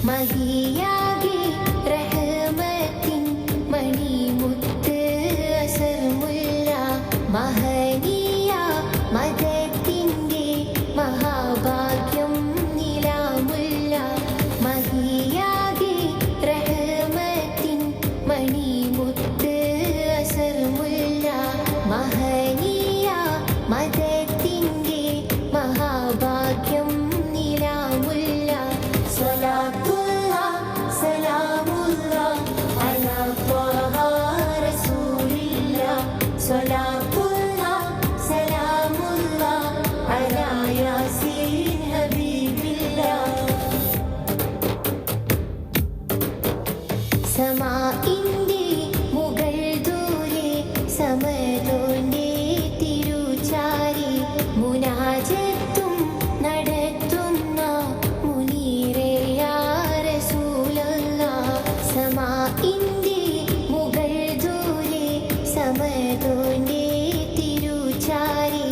മഹിയാകെ റഹ്മത്തിൻ മണിമുത്ത് അസർമുല്ല മഹനീയ മദത്തിൻ്റെ മഹാഭാഗ്യം നിലാമുല്ല മഹിയാകെ റഹ്മത്തിൻ മണിമുത്ത് അസർമുല്ല മഹനീയ മദത്തിൻ്റെ മഹാഭാഗ്യം നിലാമുല്ല സ്വലാത്തുല്ലാഹ് സലാമുല്ലാഹ് അലാ ത്വാഹ റസൂലില്ലാഹ് സ്വലാത്തുല്ലാഹ് സലാമുല്ലാഹ് അലാ യാസീൻ ഹബീബില്ലാഹ് സമാഇന്റെ മുകൾ ദൂരെ സമദോന്റെ തിരുചാരി മുനാജത്തും നടത്തുന്ന മുനീറേ യാ റസൂലല്ലാഹ് സമാഇന്റെ മുകൾ ദൂരെ സമദോന്റെ തിരുചാരി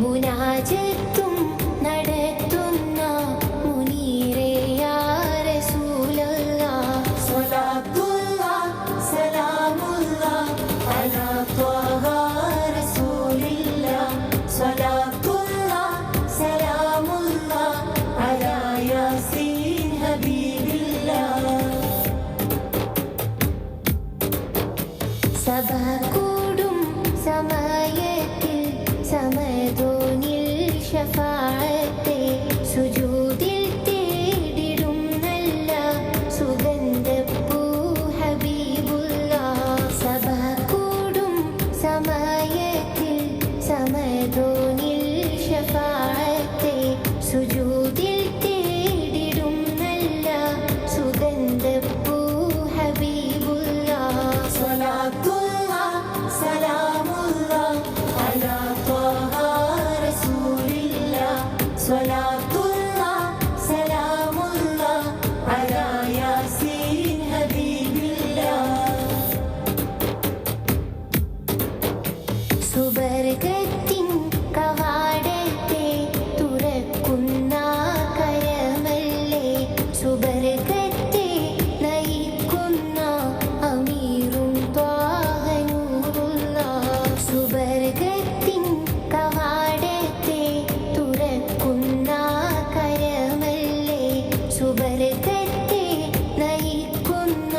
മുനാജത്തും നടത്തുന്ന മുനീറേ യാ റസൂലല്ലാഹ് സ്വലാത്തുല്ലാഹ് സലാമുല്ലാഹ് അലാ ത്വാഹ റസൂലില്ലാഹ് സ്വലാത്തുല്ലാഹ് സലാമുല്ലാഹ് അലാ യാസീൻ ഹബീബില്ലാഹ് സഭ കൂടും സമയത്തിൽ സമദോനിൽ ശഫാഅത്തെ സുജൂദിൽ തേടിടും നല്ല സുഗന്ധപ്പൂ ഹബീബുല്ലാഹ് സഭ കൂടും സമയത്തിൽ സമദോനിൽ ശഫാഅത്തെ സുജൂദിൽ തേടിടും നല്ല സുഗന്ധപ്പൂ ഹബീബുല്ലാഹ് സ്വലാത്തുല്ലാഹ് സലാമുല്ലാഹ് അലാ ത്വാഹ റസൂലില്ലാഹ് സ്വലാത്തുല്ലാഹ് സലാമുല്ലാഹ് അലാ യാസീൻ ഹബീബില്ലാഹ് സുബർഗത്തിൻ കവാടത്തെ തുറക്കുന്ന കരമല്ലേ സുബർഗത്തെ നയിക്കുന്ന അമീറും ത്വാഹ നൂറുല്ലാഹ് സുബർഗത്തിൻ കവാടത്തെ തുറക്കുന്ന കരമല്ലേ സുബർഗത്തെ നയിക്കുന്ന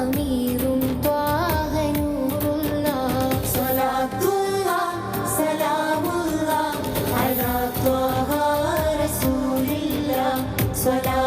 അമീറും ത്വാഹ നൂറുല്ലാഹ് സ്വലാത്തുല്ലാഹ് സലാമുല്ലാഹ് അലാ ത്വാഹ റസൂലില്ലാഹ് സ്വലാ